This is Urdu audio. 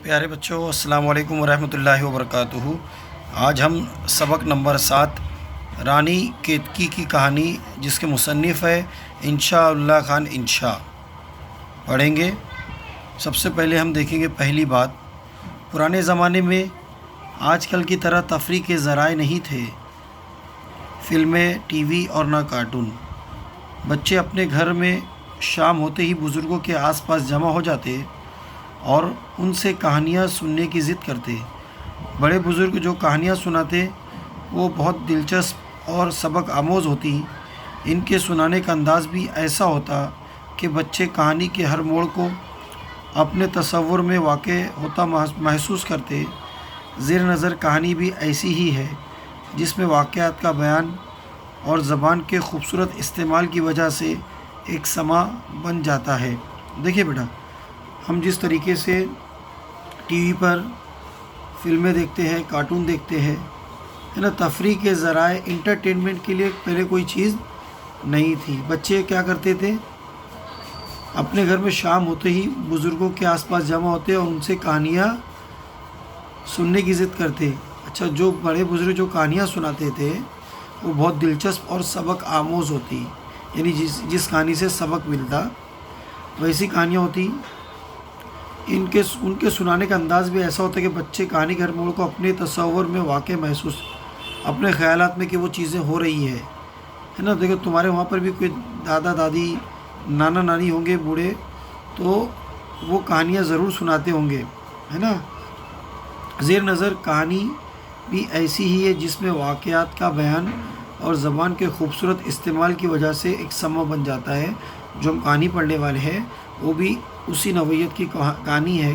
پیارے بچوں، السلام علیکم ورحمۃ اللہ وبرکاتہ۔ آج ہم سبق نمبر 7 رانی کیتکی کی کہانی، جس کے مصنف ہے انشاء اللہ خان انشاء، پڑھیں گے۔ سب سے پہلے ہم دیکھیں گے پہلی بات، پرانے زمانے میں آج کل کی طرح تفریح کے ذرائع نہیں تھے، فلمیں، ٹی وی اور نہ کارٹون۔ بچے اپنے گھر میں شام ہوتے ہی بزرگوں کے آس پاس جمع ہو جاتے اور ان سے کہانیاں سننے کی ضد کرتے۔ بڑے بزرگ جو کہانیاں سناتے وہ بہت دلچسپ اور سبق آموز ہوتی۔ ان کے سنانے کا انداز بھی ایسا ہوتا کہ بچے کہانی کے ہر موڑ کو اپنے تصور میں واقع ہوتا محسوس کرتے۔ زیر نظر کہانی بھی ایسی ہی ہے، جس میں واقعات کا بیان اور زبان کے خوبصورت استعمال کی وجہ سے ایک سما بن جاتا ہے۔ دیکھیے بیٹا، ہم جس طریقے سے ٹی وی پر فلمیں دیکھتے ہیں، کارٹون دیکھتے ہیں، ہے نا، تفریح کے ذرائع انٹرٹینمنٹ کے لیے پہلے کوئی چیز نہیں تھی۔ بچے کیا کرتے تھے؟ اپنے گھر میں شام ہوتے ہی بزرگوں کے آس پاس جمع ہوتے اور ان سے کہانیاں سننے کی ضد کرتے۔ اچھا، جو بڑے بزرگ جو کہانیاں سناتے تھے وہ بہت دلچسپ اور سبق آموز ہوتی، یعنی جس کہانی سے سبق ملتا ویسی کہانیاں ہوتی۔ ان کے سنانے کا انداز بھی ایسا ہوتا ہے کہ بچے کہانی کے ہر موڑ کو اپنے تصور میں واقع محسوس، اپنے خیالات میں کہ وہ چیزیں ہو رہی ہے نا۔ دیکھو، تمہارے وہاں پر بھی کوئی دادا دادی، نانا نانی ہوں گے بوڑھے، تو وہ کہانیاں ضرور سناتے ہوں گے، ہے نا۔ زیر نظر کہانی بھی ایسی ہی ہے، جس میں واقعات کا بیان اور زبان کے خوبصورت استعمال کی وجہ سے ایک سما بن جاتا ہے۔ جو ہم کہانی پڑھنے والے ہیں وہ بھی اسی نوعیت کی کہانی ہے۔